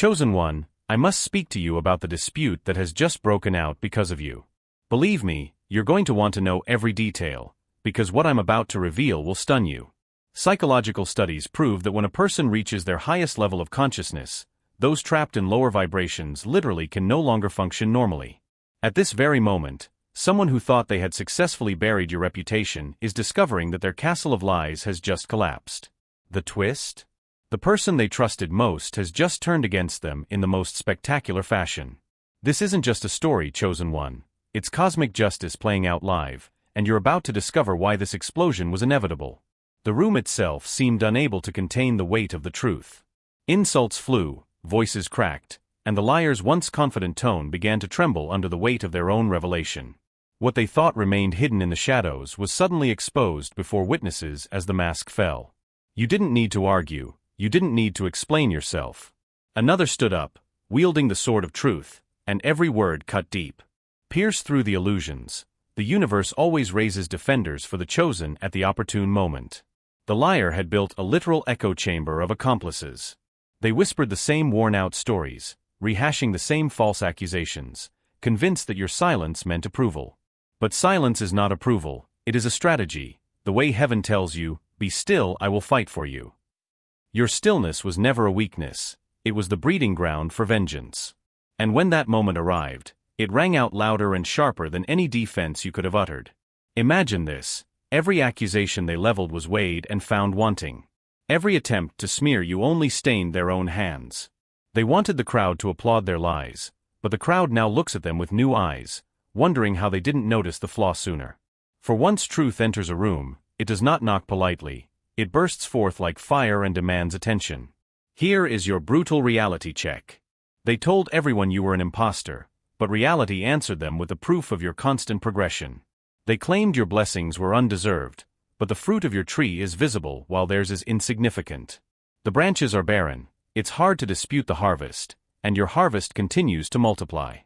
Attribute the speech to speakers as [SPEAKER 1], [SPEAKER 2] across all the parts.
[SPEAKER 1] Chosen one, I must speak to you about the dispute that has just broken out because of you. Believe me, you're going to want to know every detail, because what I'm about to reveal will stun you. Psychological studies prove that when a person reaches their highest level of consciousness, those trapped in lower vibrations literally can no longer function normally. At this very moment, someone who thought they had successfully buried your reputation is discovering that their castle of lies has just collapsed. The twist? The person they trusted most has just turned against them in the most spectacular fashion. This isn't just a story, chosen one. It's cosmic justice playing out live, and you're about to discover why this explosion was inevitable. The room itself seemed unable to contain the weight of the truth. Insults flew, voices cracked, and the liar's once confident tone began to tremble under the weight of their own revelation. What they thought remained hidden in the shadows was suddenly exposed before witnesses as the mask fell. You didn't need to argue, you didn't need to explain yourself. Another stood up, wielding the sword of truth, and every word cut deep. Pierce through the illusions. The universe always raises defenders for the chosen at the opportune moment. The liar had built a literal echo chamber of accomplices. They whispered the same worn-out stories, rehashing the same false accusations, convinced that your silence meant approval. But silence is not approval, it is a strategy, the way heaven tells you, be still, I will fight for you. Your stillness was never a weakness, it was the breeding ground for vengeance. And when that moment arrived, it rang out louder and sharper than any defense you could have uttered. Imagine this, every accusation they leveled was weighed and found wanting. Every attempt to smear you only stained their own hands. They wanted the crowd to applaud their lies, but the crowd now looks at them with new eyes, wondering how they didn't notice the flaw sooner. For once truth enters a room, it does not knock politely, it bursts forth like fire and demands attention. Here is your brutal reality check. They told everyone you were an imposter, but reality answered them with the proof of your constant progression. They claimed your blessings were undeserved, but the fruit of your tree is visible while theirs is insignificant. The branches are barren, it's hard to dispute the harvest, and your harvest continues to multiply.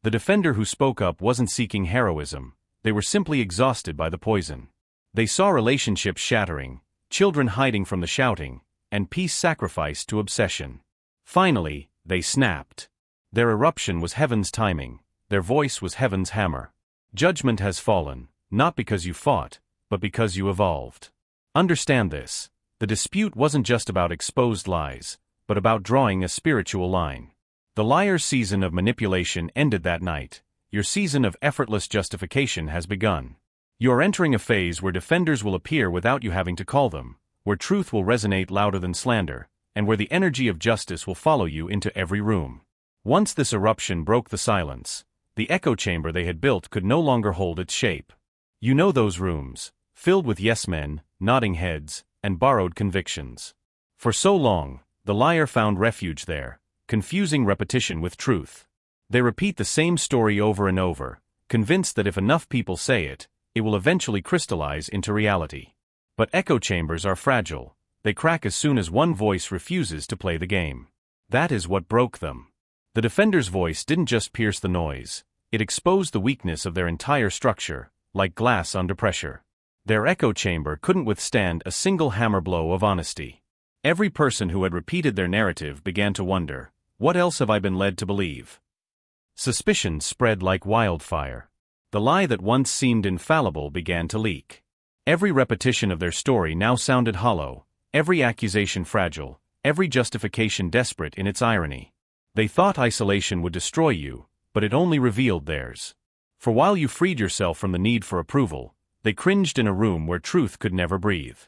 [SPEAKER 1] The defender who spoke up wasn't seeking heroism, they were simply exhausted by the poison. They saw relationships shattering, children hiding from the shouting, and peace sacrificed to obsession. Finally, they snapped. Their eruption was heaven's timing, their voice was heaven's hammer. Judgment has fallen, not because you fought, but because you evolved. Understand this, the dispute wasn't just about exposed lies, but about drawing a spiritual line. The liar's season of manipulation ended that night, your season of effortless justification has begun. You're entering a phase where defenders will appear without you having to call them, where truth will resonate louder than slander, and where the energy of justice will follow you into every room. Once this eruption broke the silence, the echo chamber they had built could no longer hold its shape. You know those rooms, filled with yes-men, nodding heads, and borrowed convictions. For so long, the liar found refuge there, confusing repetition with truth. They repeat the same story over and over, convinced that if enough people say it, it will eventually crystallize into reality. But echo chambers are fragile, they crack as soon as one voice refuses to play the game. That is what broke them. The defender's voice didn't just pierce the noise, it exposed the weakness of their entire structure, like glass under pressure. Their echo chamber couldn't withstand a single hammer blow of honesty. Every person who had repeated their narrative began to wonder, what else have I been led to believe? Suspicion spread like wildfire. The lie that once seemed infallible began to leak. Every repetition of their story now sounded hollow, every accusation fragile, every justification desperate in its irony. They thought isolation would destroy you, but it only revealed theirs. For while you freed yourself from the need for approval, they cringed in a room where truth could never breathe.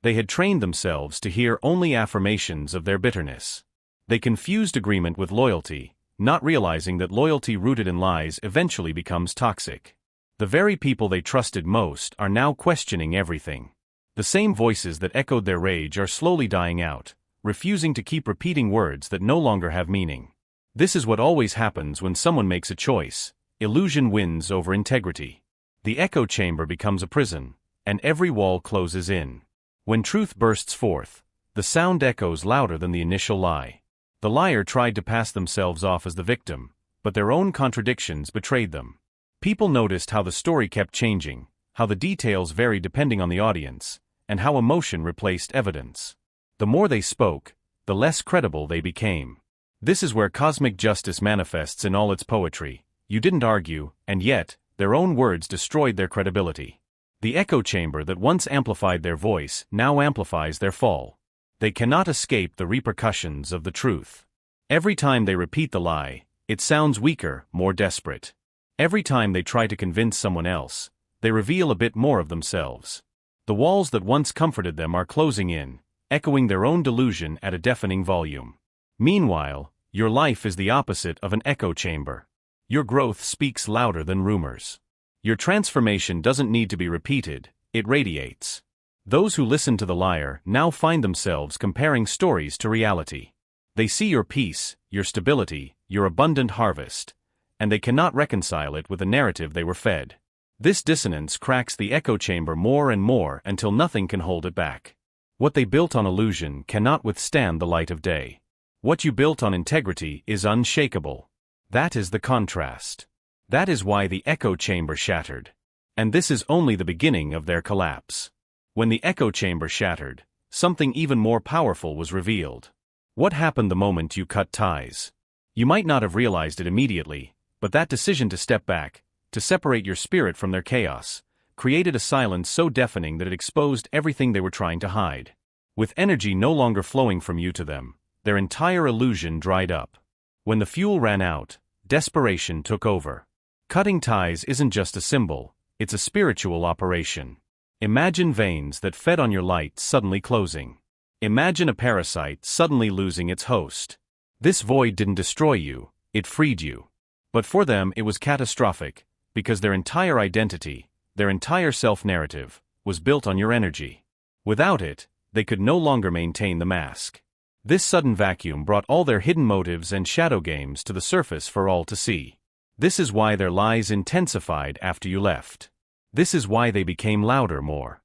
[SPEAKER 1] They had trained themselves to hear only affirmations of their bitterness. They confused agreement with loyalty, not realizing that loyalty rooted in lies eventually becomes toxic. The very people they trusted most are now questioning everything. The same voices that echoed their rage are slowly dying out, refusing to keep repeating words that no longer have meaning. This is what always happens when someone makes a choice. Illusion wins over integrity. The echo chamber becomes a prison, and every wall closes in. When truth bursts forth, the sound echoes louder than the initial lie. The liar tried to pass themselves off as the victim, but their own contradictions betrayed them. People noticed how the story kept changing, how the details varied depending on the audience, and how emotion replaced evidence. The more they spoke, the less credible they became. This is where cosmic justice manifests in all its poetry. You didn't argue, and yet, their own words destroyed their credibility. The echo chamber that once amplified their voice now amplifies their fall. They cannot escape the repercussions of the truth. Every time they repeat the lie, it sounds weaker, more desperate. Every time they try to convince someone else, they reveal a bit more of themselves. The walls that once comforted them are closing in, echoing their own delusion at a deafening volume. Meanwhile, your life is the opposite of an echo chamber. Your growth speaks louder than rumors. Your transformation doesn't need to be repeated, it radiates. Those who listen to the liar now find themselves comparing stories to reality. They see your peace, your stability, your abundant harvest, and they cannot reconcile it with the narrative they were fed. This dissonance cracks the echo chamber more and more until nothing can hold it back. What they built on illusion cannot withstand the light of day. What you built on integrity is unshakable. That is the contrast. That is why the echo chamber shattered. And this is only the beginning of their collapse. When the echo chamber shattered, something even more powerful was revealed. What happened the moment you cut ties? You might not have realized it immediately, but that decision to step back, to separate your spirit from their chaos, created a silence so deafening that it exposed everything they were trying to hide. With energy no longer flowing from you to them, their entire illusion dried up. When the fuel ran out, desperation took over. Cutting ties isn't just a symbol, it's a spiritual operation. Imagine veins that fed on your light suddenly closing. Imagine a parasite suddenly losing its host. This void didn't destroy you, it freed you. But for them it was catastrophic, because their entire identity, their entire self-narrative, was built on your energy. Without it, they could no longer maintain the mask. This sudden vacuum brought all their hidden motives and shadow games to the surface for all to see. This is why their lies intensified after you left. This is why they became louder, more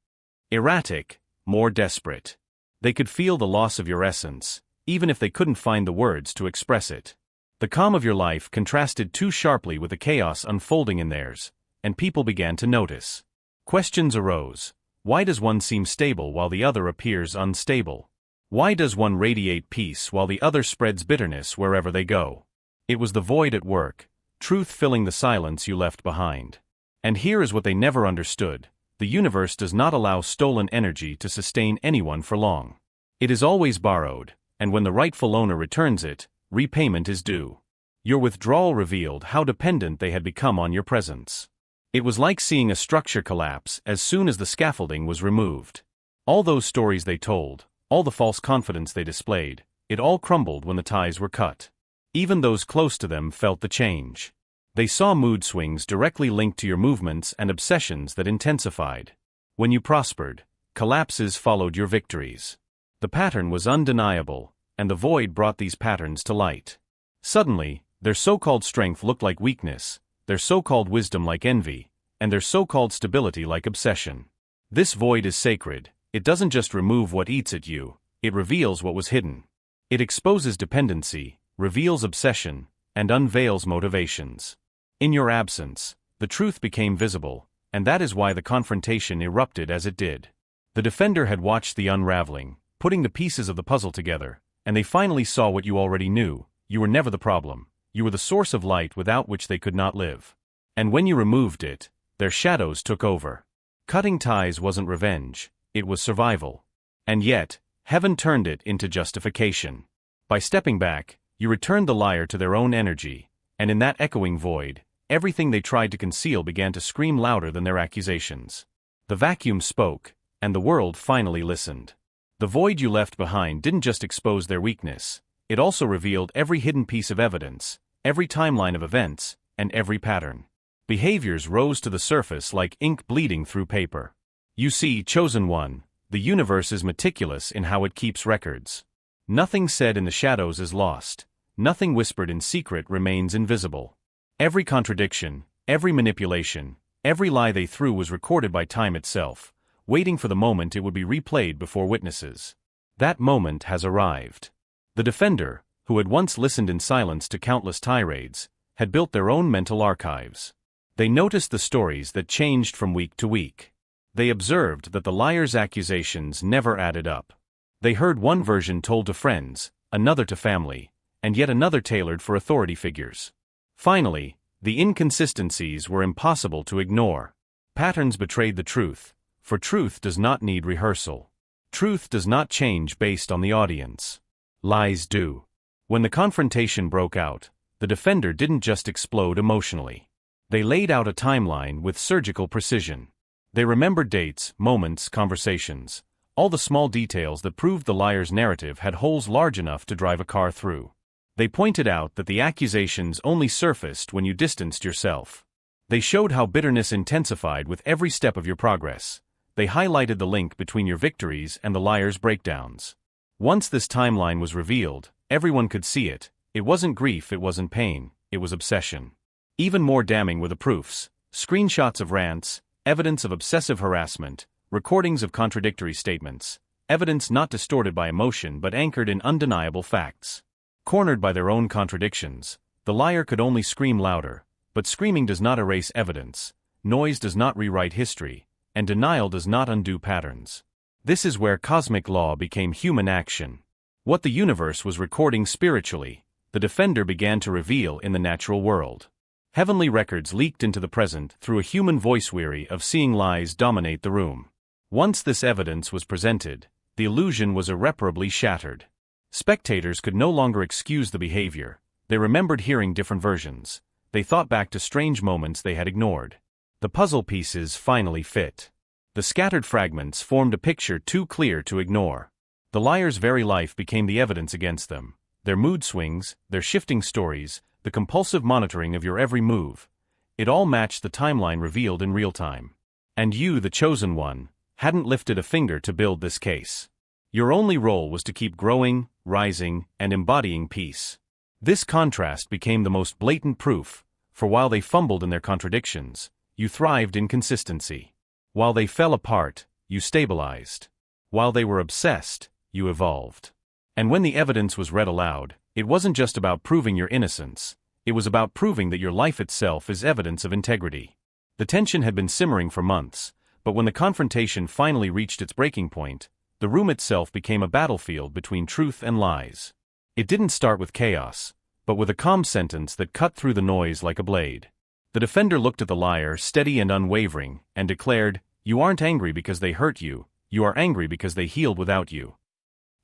[SPEAKER 1] erratic, more desperate. They could feel the loss of your essence, even if they couldn't find the words to express it. The calm of your life contrasted too sharply with the chaos unfolding in theirs, and people began to notice. Questions arose. Why does one seem stable while the other appears unstable? Why does one radiate peace while the other spreads bitterness wherever they go? It was the void at work, truth filling the silence you left behind. And here is what they never understood. The universe does not allow stolen energy to sustain anyone for long. It is always borrowed, and when the rightful owner returns it, repayment is due. Your withdrawal revealed how dependent they had become on your presence. It was like seeing a structure collapse as soon as the scaffolding was removed. All those stories they told, all the false confidence they displayed, it all crumbled when the ties were cut. Even those close to them felt the change. They saw mood swings directly linked to your movements and obsessions that intensified. When you prospered, collapses followed your victories. The pattern was undeniable, and the void brought these patterns to light. Suddenly, their so-called strength looked like weakness, their so-called wisdom like envy, and their so-called stability like obsession. This void is sacred. It doesn't just remove what eats at you, it reveals what was hidden. It exposes dependency, reveals obsession, and unveils motivations. In your absence, the truth became visible, and that is why the confrontation erupted as it did. The defender had watched the unraveling, putting the pieces of the puzzle together, and they finally saw what you already knew. You were never the problem. You were the source of light without which they could not live. And when you removed it, their shadows took over. Cutting ties wasn't revenge, it was survival. And yet, heaven turned it into justification. By stepping back, you returned the liar to their own energy, and in that echoing void, everything they tried to conceal began to scream louder than their accusations. The vacuum spoke, and the world finally listened. The void you left behind didn't just expose their weakness, it also revealed every hidden piece of evidence, every timeline of events, and every pattern. Behaviors rose to the surface like ink bleeding through paper. You see, chosen one, the universe is meticulous in how it keeps records. Nothing said in the shadows is lost, nothing whispered in secret remains invisible. Every contradiction, every manipulation, every lie they threw was recorded by time itself, waiting for the moment it would be replayed before witnesses. That moment has arrived. The defender, who had once listened in silence to countless tirades, had built their own mental archives. They noticed the stories that changed from week to week. They observed that the liar's accusations never added up. They heard one version told to friends, another to family, and yet another tailored for authority figures. Finally, the inconsistencies were impossible to ignore. Patterns betrayed the truth, for truth does not need rehearsal. Truth does not change based on the audience. Lies do. When the confrontation broke out, the defender didn't just explode emotionally. They laid out a timeline with surgical precision. They remembered dates, moments, conversations, all the small details that proved the liar's narrative had holes large enough to drive a car through. They pointed out that the accusations only surfaced when you distanced yourself. They showed how bitterness intensified with every step of your progress. They highlighted the link between your victories and the liar's breakdowns. Once this timeline was revealed, everyone could see it. It wasn't grief, it wasn't pain, it was obsession. Even more damning were the proofs: screenshots of rants, evidence of obsessive harassment, recordings of contradictory statements, evidence not distorted by emotion but anchored in undeniable facts. Cornered by their own contradictions, the liar could only scream louder, but screaming does not erase evidence, noise does not rewrite history, and denial does not undo patterns. This is where cosmic law became human action. What the universe was recording spiritually, the defender began to reveal in the natural world. Heavenly records leaked into the present through a human voice weary of seeing lies dominate the room. Once this evidence was presented, the illusion was irreparably shattered. Spectators could no longer excuse the behavior. They remembered hearing different versions. They thought back to strange moments they had ignored. The puzzle pieces finally fit. The scattered fragments formed a picture too clear to ignore. The liar's very life became the evidence against them. Their mood swings, their shifting stories, the compulsive monitoring of your every move. It all matched the timeline revealed in real time. And you, the chosen one, hadn't lifted a finger to build this case. Your only role was to keep growing, rising, and embodying peace. This contrast became the most blatant proof, for while they fumbled in their contradictions, you thrived in consistency. While they fell apart, you stabilized. While they were obsessed, you evolved. And when the evidence was read aloud, it wasn't just about proving your innocence, it was about proving that your life itself is evidence of integrity. The tension had been simmering for months, but when the confrontation finally reached its breaking point, the room itself became a battlefield between truth and lies. It didn't start with chaos, but with a calm sentence that cut through the noise like a blade. The defender looked at the liar, steady and unwavering, and declared, "You aren't angry because they hurt you, you are angry because they healed without you."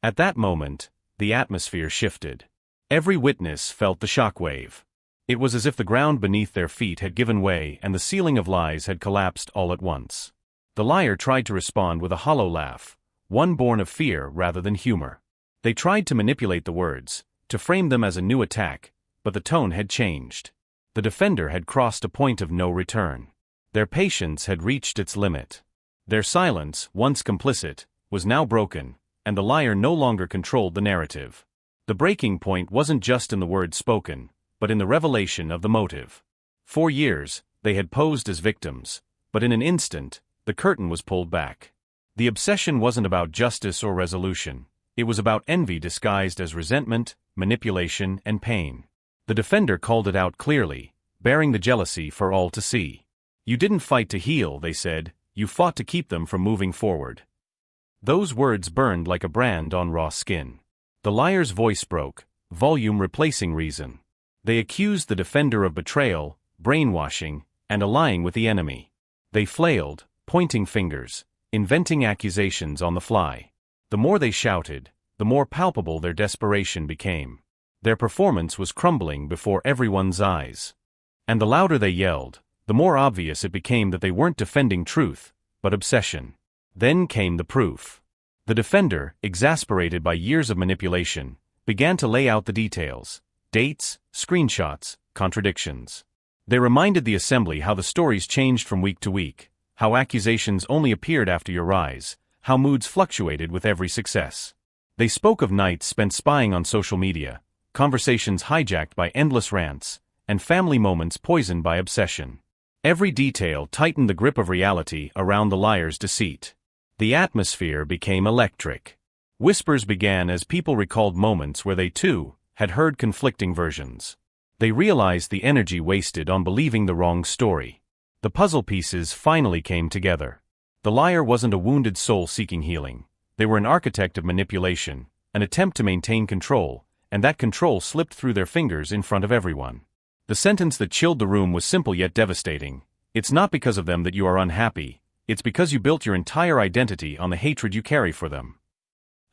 [SPEAKER 1] At that moment, the atmosphere shifted. Every witness felt the shockwave. It was as if the ground beneath their feet had given way and the ceiling of lies had collapsed all at once. The liar tried to respond with a hollow laugh, one born of fear rather than humor. They tried to manipulate the words, to frame them as a new attack, but the tone had changed. The defender had crossed a point of no return. Their patience had reached its limit. Their silence, once complicit, was now broken, and the liar no longer controlled the narrative. The breaking point wasn't just in the words spoken, but in the revelation of the motive. For years, they had posed as victims, but in an instant, the curtain was pulled back. The obsession wasn't about justice or resolution. It was about envy disguised as resentment, manipulation, and pain. The defender called it out clearly, bearing the jealousy for all to see. "You didn't fight to heal," they said, "you fought to keep them from moving forward." Those words burned like a brand on raw skin. The liar's voice broke, volume replacing reason. They accused the defender of betrayal, brainwashing, and allying with the enemy. They flailed, pointing fingers, inventing accusations on the fly. The more they shouted, the more palpable their desperation became. Their performance was crumbling before everyone's eyes. And the louder they yelled, the more obvious it became that they weren't defending truth, but obsession. Then came the proof. The defender, exasperated by years of manipulation, began to lay out the details: dates, screenshots, contradictions. They reminded the assembly how the stories changed from week to week, how accusations only appeared after your rise, how moods fluctuated with every success. They spoke of nights spent spying on social media, conversations hijacked by endless rants, and family moments poisoned by obsession. Every detail tightened the grip of reality around the liar's deceit. The atmosphere became electric. Whispers began as people recalled moments where they, too, had heard conflicting versions. They realized the energy wasted on believing the wrong story. The puzzle pieces finally came together. The liar wasn't a wounded soul seeking healing. They were an architect of manipulation, an attempt to maintain control, and that control slipped through their fingers in front of everyone. The sentence that chilled the room was simple yet devastating. It's not because of them that you are unhappy, it's because you built your entire identity on the hatred you carry for them.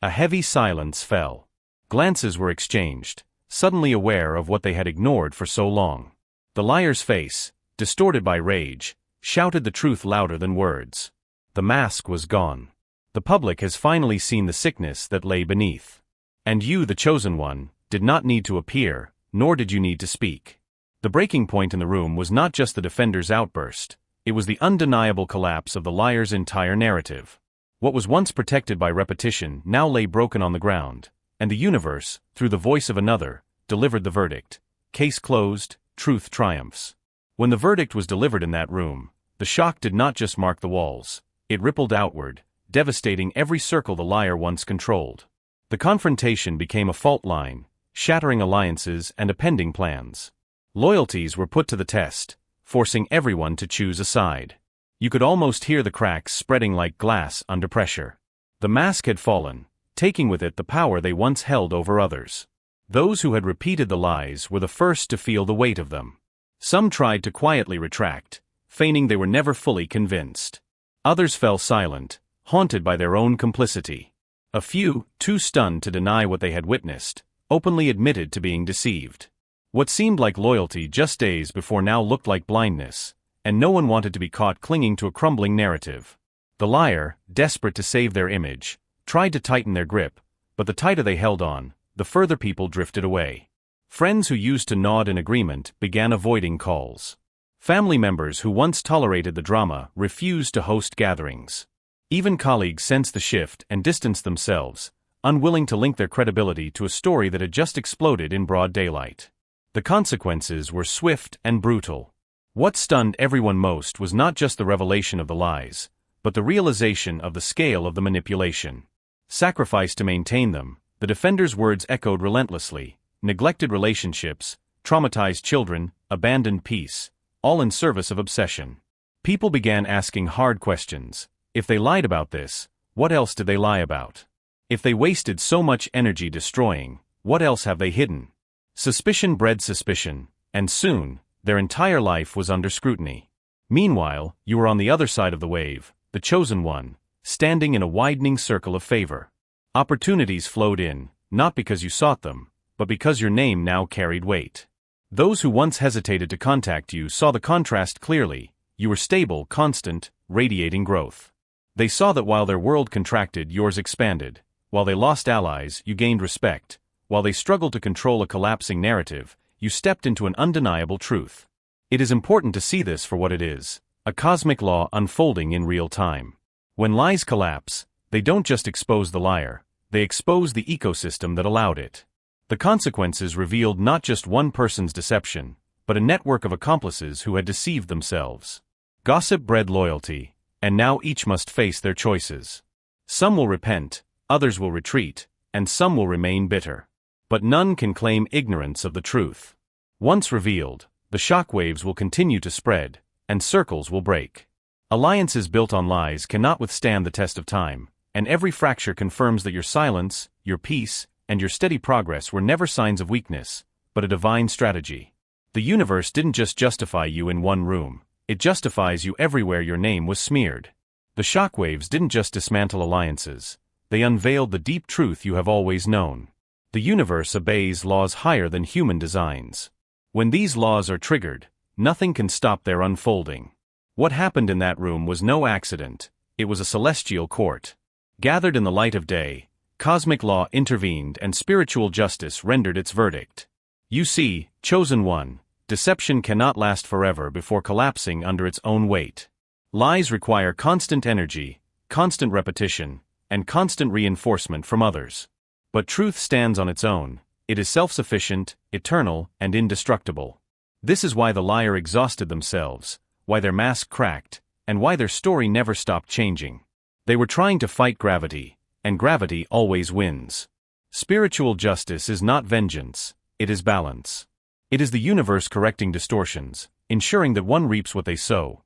[SPEAKER 1] A heavy silence fell. Glances were exchanged, suddenly aware of what they had ignored for so long. The liar's face, distorted by rage, shouted the truth louder than words. The mask was gone. The public has finally seen the sickness that lay beneath. And you, the chosen one, did not need to appear, nor did you need to speak. The breaking point in the room was not just the defender's outburst, it was the undeniable collapse of the liar's entire narrative. What was once protected by repetition now lay broken on the ground, and the universe, through the voice of another, delivered the verdict. Case closed, truth triumphs. When the verdict was delivered in that room, the shock did not just mark the walls, it rippled outward, devastating every circle the liar once controlled. The confrontation became a fault line, shattering alliances and appending plans. Loyalties were put to the test, forcing everyone to choose a side. You could almost hear the cracks spreading like glass under pressure. The mask had fallen, taking with it the power they once held over others. Those who had repeated the lies were the first to feel the weight of them. Some tried to quietly retract, feigning they were never fully convinced. Others fell silent, haunted by their own complicity. A few, too stunned to deny what they had witnessed, openly admitted to being deceived. What seemed like loyalty just days before now looked like blindness, and no one wanted to be caught clinging to a crumbling narrative. The liar, desperate to save their image, tried to tighten their grip, but the tighter they held on, the further people drifted away. Friends who used to nod in agreement began avoiding calls. Family members who once tolerated the drama refused to host gatherings. Even colleagues sensed the shift and distanced themselves, unwilling to link their credibility to a story that had just exploded in broad daylight. The consequences were swift and brutal. What stunned everyone most was not just the revelation of the lies, but the realization of the scale of the manipulation. Sacrificed to maintain them, the defender's words echoed relentlessly: neglected relationships, traumatized children, abandoned peace, all in service of obsession. People began asking hard questions. If they lied about this, what else did they lie about? If they wasted so much energy destroying, what else have they hidden? Suspicion bred suspicion, and soon, their entire life was under scrutiny. Meanwhile, you were on the other side of the wave, the chosen one, standing in a widening circle of favor. Opportunities flowed in, not because you sought them, but because your name now carried weight. Those who once hesitated to contact you saw the contrast clearly. You were stable, constant, radiating growth. They saw that while their world contracted, yours expanded. While they lost allies, you gained respect. While they struggled to control a collapsing narrative, you stepped into an undeniable truth. It is important to see this for what it is: a cosmic law unfolding in real time. When lies collapse, they don't just expose the liar, they expose the ecosystem that allowed it. The consequences revealed not just one person's deception, but a network of accomplices who had deceived themselves. Gossip bred loyalty, and now each must face their choices. Some will repent, others will retreat, and some will remain bitter. But none can claim ignorance of the truth. Once revealed, the shockwaves will continue to spread, and circles will break. Alliances built on lies cannot withstand the test of time, and every fracture confirms that your silence, your peace, and your steady progress were never signs of weakness, but a divine strategy. The universe didn't just justify you in one room, it justifies you everywhere your name was smeared. The shockwaves didn't just dismantle alliances, they unveiled the deep truth you have always known. The universe obeys laws higher than human designs. When these laws are triggered, nothing can stop their unfolding. What happened in that room was no accident, it was a celestial court. Gathered in the light of day, cosmic law intervened and spiritual justice rendered its verdict. You see, chosen one, deception cannot last forever before collapsing under its own weight. Lies require constant energy, constant repetition, and constant reinforcement from others. But truth stands on its own, it is self-sufficient, eternal, and indestructible. This is why the liar exhausted themselves, why their mask cracked, and why their story never stopped changing. They were trying to fight gravity, and gravity always wins. Spiritual justice is not vengeance, it is balance. It is the universe correcting distortions, ensuring that one reaps what they sow.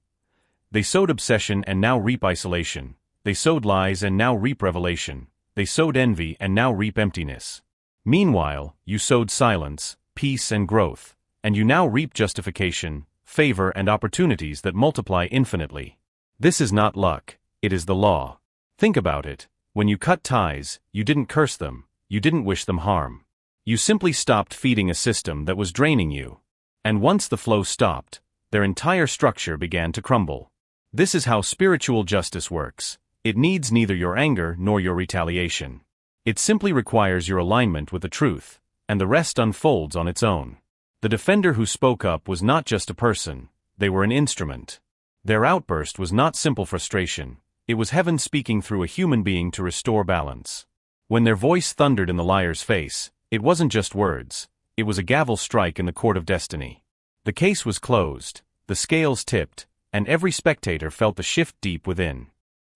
[SPEAKER 1] They sowed obsession and now reap isolation. They sowed lies and now reap revelation. They sowed envy and now reap emptiness. Meanwhile, you sowed silence, peace and growth, and you now reap justification, favor and opportunities that multiply infinitely. This is not luck, it is the law. Think about it. When you cut ties, you didn't curse them, you didn't wish them harm. You simply stopped feeding a system that was draining you. And once the flow stopped, their entire structure began to crumble. This is how spiritual justice works. It needs neither your anger nor your retaliation. It simply requires your alignment with the truth, and the rest unfolds on its own. The defender who spoke up was not just a person, they were an instrument. Their outburst was not simple frustration, it was heaven speaking through a human being to restore balance. When their voice thundered in the liar's face, it wasn't just words, it was a gavel strike in the court of destiny. The case was closed, the scales tipped, and every spectator felt the shift deep within.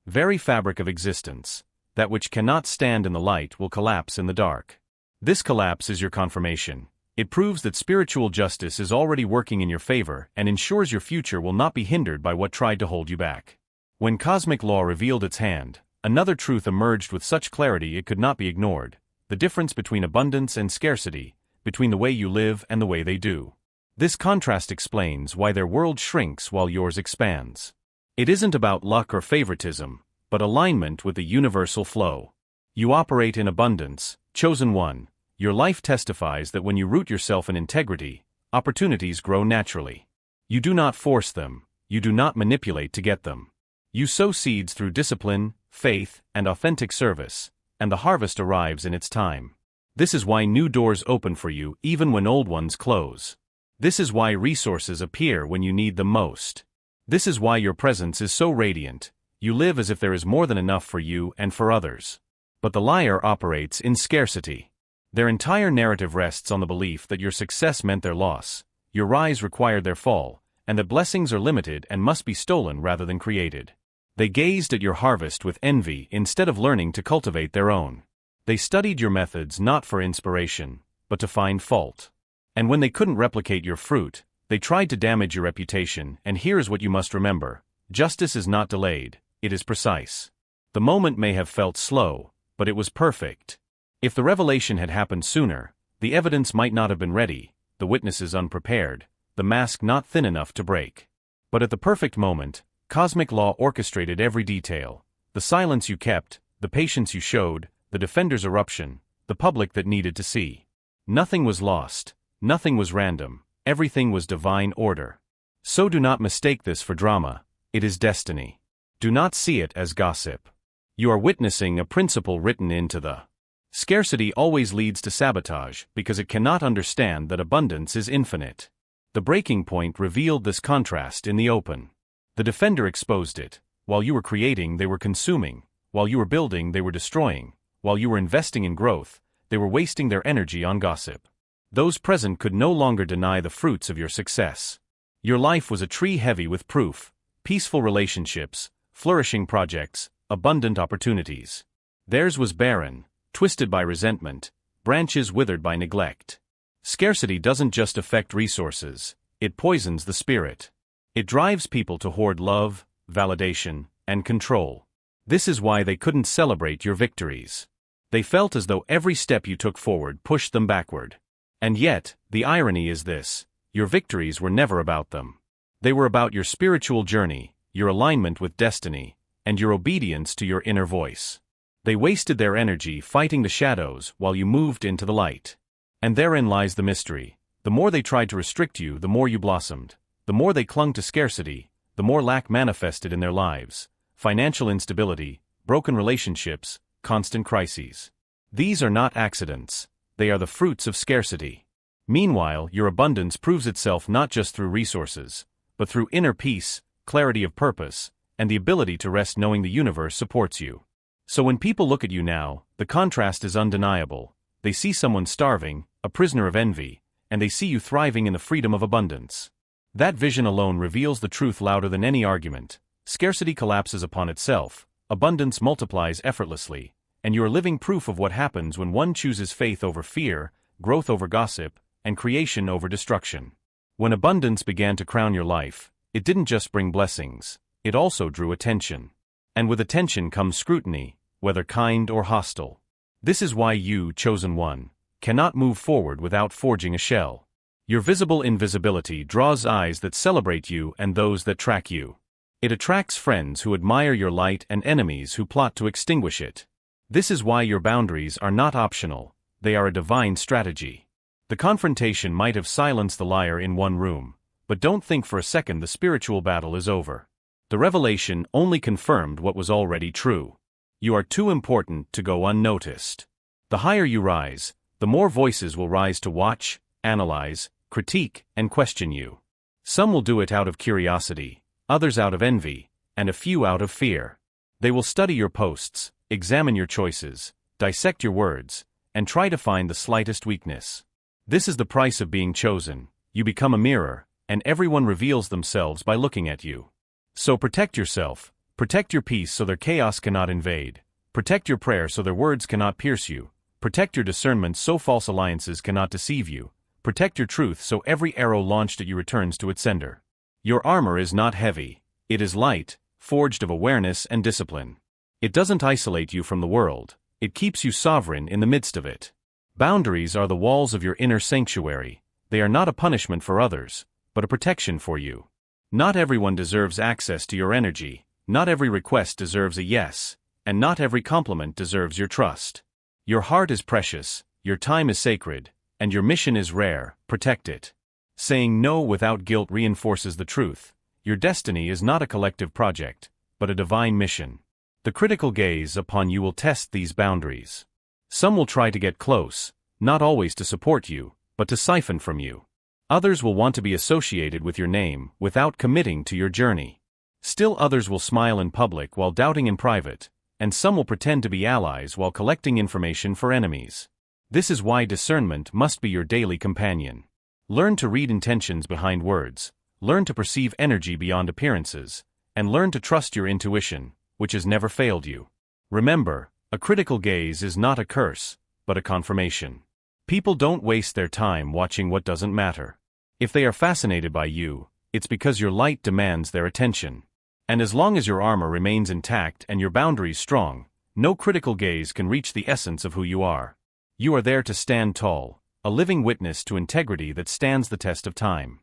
[SPEAKER 1] Very fabric of existence, that which cannot stand in the light will collapse in the dark. This collapse is your confirmation. It proves that spiritual justice is already working in your favor and ensures your future will not be hindered by what tried to hold you back. When cosmic law revealed its hand, another truth emerged with such clarity it could not be ignored: the difference between abundance and scarcity, between the way you live and the way they do. This contrast explains why their world shrinks while yours expands. It isn't about luck or favoritism, but alignment with the universal flow. You operate in abundance, chosen one. Your life testifies that when you root yourself in integrity, opportunities grow naturally. You do not force them, you do not manipulate to get them. You sow seeds through discipline, faith, and authentic service, and the harvest arrives in its time. This is why new doors open for you even when old ones close. This is why resources appear when you need them most. This is why your presence is so radiant. You live as if there is more than enough for you and for others. But the liar operates in scarcity. Their entire narrative rests on the belief that your success meant their loss, your rise required their fall, and that blessings are limited and must be stolen rather than created. They gazed at your harvest with envy instead of learning to cultivate their own. They studied your methods not for inspiration, but to find fault. And when they couldn't replicate your fruit, they tried to damage your reputation. And here's what you must remember: justice is not delayed, it is precise. The moment may have felt slow, but it was perfect. If the revelation had happened sooner, the evidence might not have been ready, the witnesses unprepared, the mask not thin enough to break. But at the perfect moment, cosmic law orchestrated every detail: the silence you kept, the patience you showed, the defender's eruption, the public that needed to see. Nothing was lost, nothing was random, everything was divine order. So do not mistake this for drama, it is destiny. Do not see it as gossip. You are witnessing a principle written into the scarcity always leads to sabotage because it cannot understand that abundance is infinite. The breaking point revealed this contrast in the open. The defender exposed it. While you were creating, they were consuming. While you were building, they were destroying. While you were investing in growth, they were wasting their energy on gossip. Those present could no longer deny the fruits of your success. Your life was a tree heavy with proof: peaceful relationships, flourishing projects, abundant opportunities. Theirs was barren, twisted by resentment, branches withered by neglect. Scarcity doesn't just affect resources, it poisons the spirit. It drives people to hoard love, validation, and control. This is why they couldn't celebrate your victories. They felt as though every step you took forward pushed them backward. And yet, the irony is this: your victories were never about them. They were about your spiritual journey, your alignment with destiny, and your obedience to your inner voice. They wasted their energy fighting the shadows while you moved into the light. And therein lies the mystery: the more they tried to restrict you, the more you blossomed. The more they clung to scarcity, the more lack manifested in their lives: financial instability, broken relationships, constant crises. These are not accidents, they are the fruits of scarcity. Meanwhile, your abundance proves itself not just through resources, but through inner peace, clarity of purpose, and the ability to rest knowing the universe supports you. So when people look at you now, the contrast is undeniable. They see someone starving, a prisoner of envy, and they see you thriving in the freedom of abundance. That vision alone reveals the truth louder than any argument. Scarcity collapses upon itself, abundance multiplies effortlessly, and you are living proof of what happens when one chooses faith over fear, growth over gossip, and creation over destruction. When abundance began to crown your life, it didn't just bring blessings, it also drew attention. And with attention comes scrutiny, whether kind or hostile. This is why you, chosen one, cannot move forward without forging a shell. Your visible invisibility draws eyes that celebrate you and those that track you. It attracts friends who admire your light and enemies who plot to extinguish it. This is why your boundaries are not optional, they are a divine strategy. The confrontation might have silenced the liar in one room, but don't think for a second the spiritual battle is over. The revelation only confirmed what was already true. You are too important to go unnoticed. The higher you rise, the more voices will rise to watch, analyze, critique, and question you. Some will do it out of curiosity, others out of envy, and a few out of fear. They will study your posts, examine your choices, dissect your words, and try to find the slightest weakness. This is the price of being chosen. You become a mirror, and everyone reveals themselves by looking at you. So protect yourself, protect your peace so their chaos cannot invade, protect your prayer so their words cannot pierce you, protect your discernment so false alliances cannot deceive you, protect your truth so every arrow launched at you returns to its sender. Your armor is not heavy, it is light, forged of awareness and discipline. It doesn't isolate you from the world, it keeps you sovereign in the midst of it. Boundaries are the walls of your inner sanctuary. They are not a punishment for others, but a protection for you. Not everyone deserves access to your energy, not every request deserves a yes, and not every compliment deserves your trust. Your heart is precious, your time is sacred, and your mission is rare, protect it. Saying no without guilt reinforces the truth. Your destiny is not a collective project, but a divine mission. The critical gaze upon you will test these boundaries. Some will try to get close, not always to support you, but to siphon from you. Others will want to be associated with your name without committing to your journey. Still others will smile in public while doubting in private, and some will pretend to be allies while collecting information for enemies. This is why discernment must be your daily companion. Learn to read intentions behind words, learn to perceive energy beyond appearances, and learn to trust your intuition, which has never failed you. Remember, a critical gaze is not a curse, but a confirmation. People don't waste their time watching what doesn't matter. If they are fascinated by you, it's because your light demands their attention. And as long as your armor remains intact and your boundaries strong, no critical gaze can reach the essence of who you are. You are there to stand tall, a living witness to integrity that stands the test of time.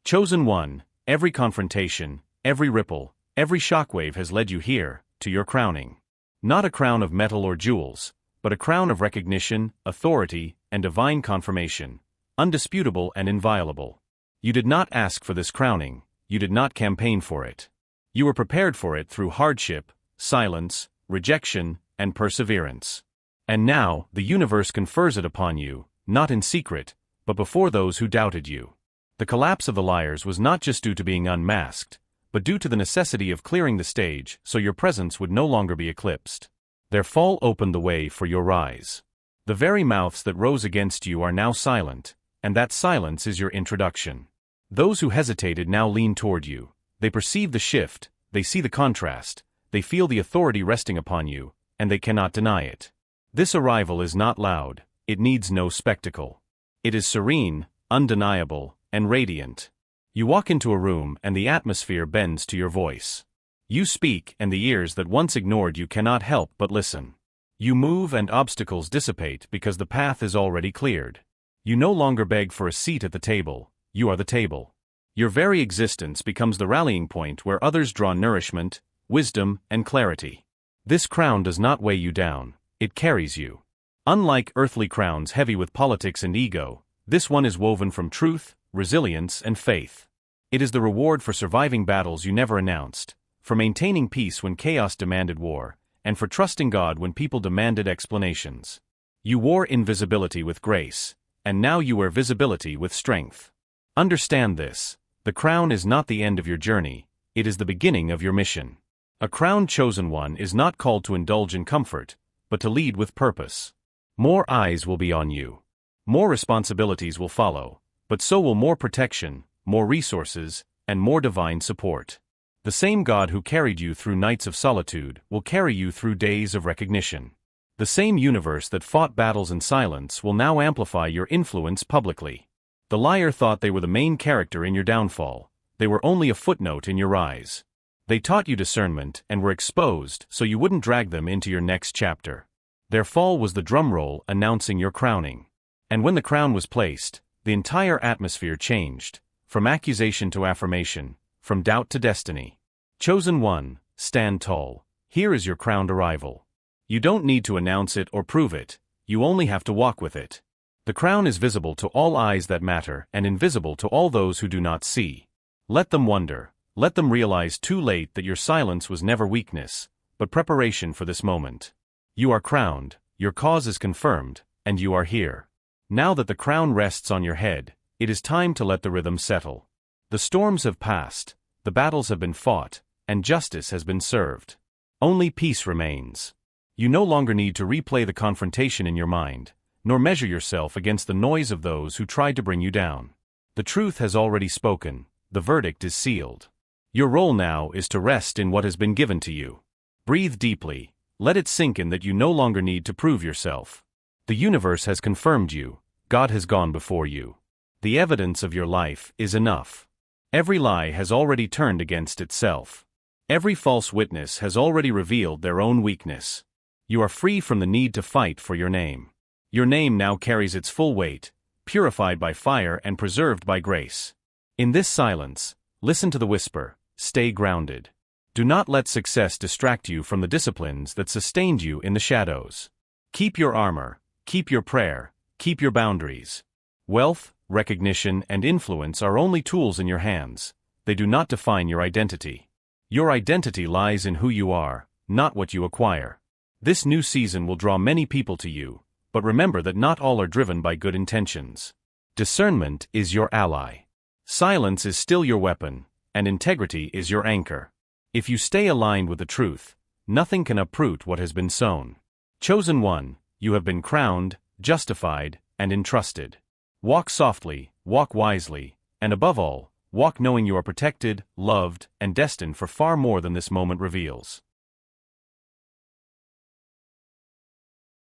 [SPEAKER 1] Chosen one, every confrontation, every ripple, every shockwave has led you here, to your crowning. Not a crown of metal or jewels, but a crown of recognition, authority, and divine confirmation, undisputable and inviolable. You did not ask for this crowning, you did not campaign for it. You were prepared for it through hardship, silence, rejection, and perseverance. And now, the universe confers it upon you, not in secret, but before those who doubted you. The collapse of the liars was not just due to being unmasked, but due to the necessity of clearing the stage so your presence would no longer be eclipsed. Their fall opened the way for your rise. The very mouths that rose against you are now silent, and that silence is your introduction. Those who hesitated now lean toward you. They perceive the shift, they see the contrast, they feel the authority resting upon you, and they cannot deny it. This arrival is not loud, it needs no spectacle. It is serene, undeniable, and radiant. You walk into a room and the atmosphere bends to your voice. You speak and the ears that once ignored you cannot help but listen. You move and obstacles dissipate because the path is already cleared. You no longer beg for a seat at the table, you are the table. Your very existence becomes the rallying point where others draw nourishment, wisdom, and clarity. This crown does not weigh you down, it carries you. Unlike earthly crowns heavy with politics and ego, this one is woven from truth, resilience, and faith. It is the reward for surviving battles you never announced, for maintaining peace when chaos demanded war, and for trusting God when people demanded explanations. You wore invisibility with grace, and now you wear visibility with strength. Understand this, the crown is not the end of your journey, it is the beginning of your mission. A crowned chosen one is not called to indulge in comfort, but to lead with purpose. More eyes will be on you. More responsibilities will follow, but so will more protection, more resources, and more divine support. The same God who carried you through nights of solitude will carry you through days of recognition. The same universe that fought battles in silence will now amplify your influence publicly. The liar thought they were the main character in your downfall. They were only a footnote in your rise. They taught you discernment and were exposed so you wouldn't drag them into your next chapter. Their fall was the drum roll announcing your crowning. And when the crown was placed, the entire atmosphere changed, from accusation to affirmation, from doubt to destiny. Chosen one, stand tall. Here is your crowned arrival. You don't need to announce it or prove it, you only have to walk with it. The crown is visible to all eyes that matter and invisible to all those who do not see. Let them wonder, let them realize too late that your silence was never weakness, but preparation for this moment. You are crowned, your cause is confirmed, and you are here. Now that the crown rests on your head, it is time to let the rhythm settle. The storms have passed, the battles have been fought, and justice has been served. Only peace remains. You no longer need to replay the confrontation in your mind, nor measure yourself against the noise of those who tried to bring you down. The truth has already spoken, the verdict is sealed. Your role now is to rest in what has been given to you. Breathe deeply, let it sink in that you no longer need to prove yourself. The universe has confirmed you, God has gone before you. The evidence of your life is enough. Every lie has already turned against itself. Every false witness has already revealed their own weakness. You are free from the need to fight for your name. Your name now carries its full weight, purified by fire and preserved by grace. In this silence, listen to the whisper, stay grounded. Do not let success distract you from the disciplines that sustained you in the shadows. Keep your armor, keep your prayer, keep your boundaries. Wealth, recognition, and influence are only tools in your hands. They do not define your identity. Your identity lies in who you are, not what you acquire. This new season will draw many people to you, but remember that not all are driven by good intentions. Discernment is your ally. Silence is still your weapon, and integrity is your anchor. If you stay aligned with the truth, nothing can uproot what has been sown. Chosen one, you have been crowned, justified, and entrusted. Walk softly, walk wisely, and above all, walk knowing you are protected, loved, and destined for far more than this moment reveals.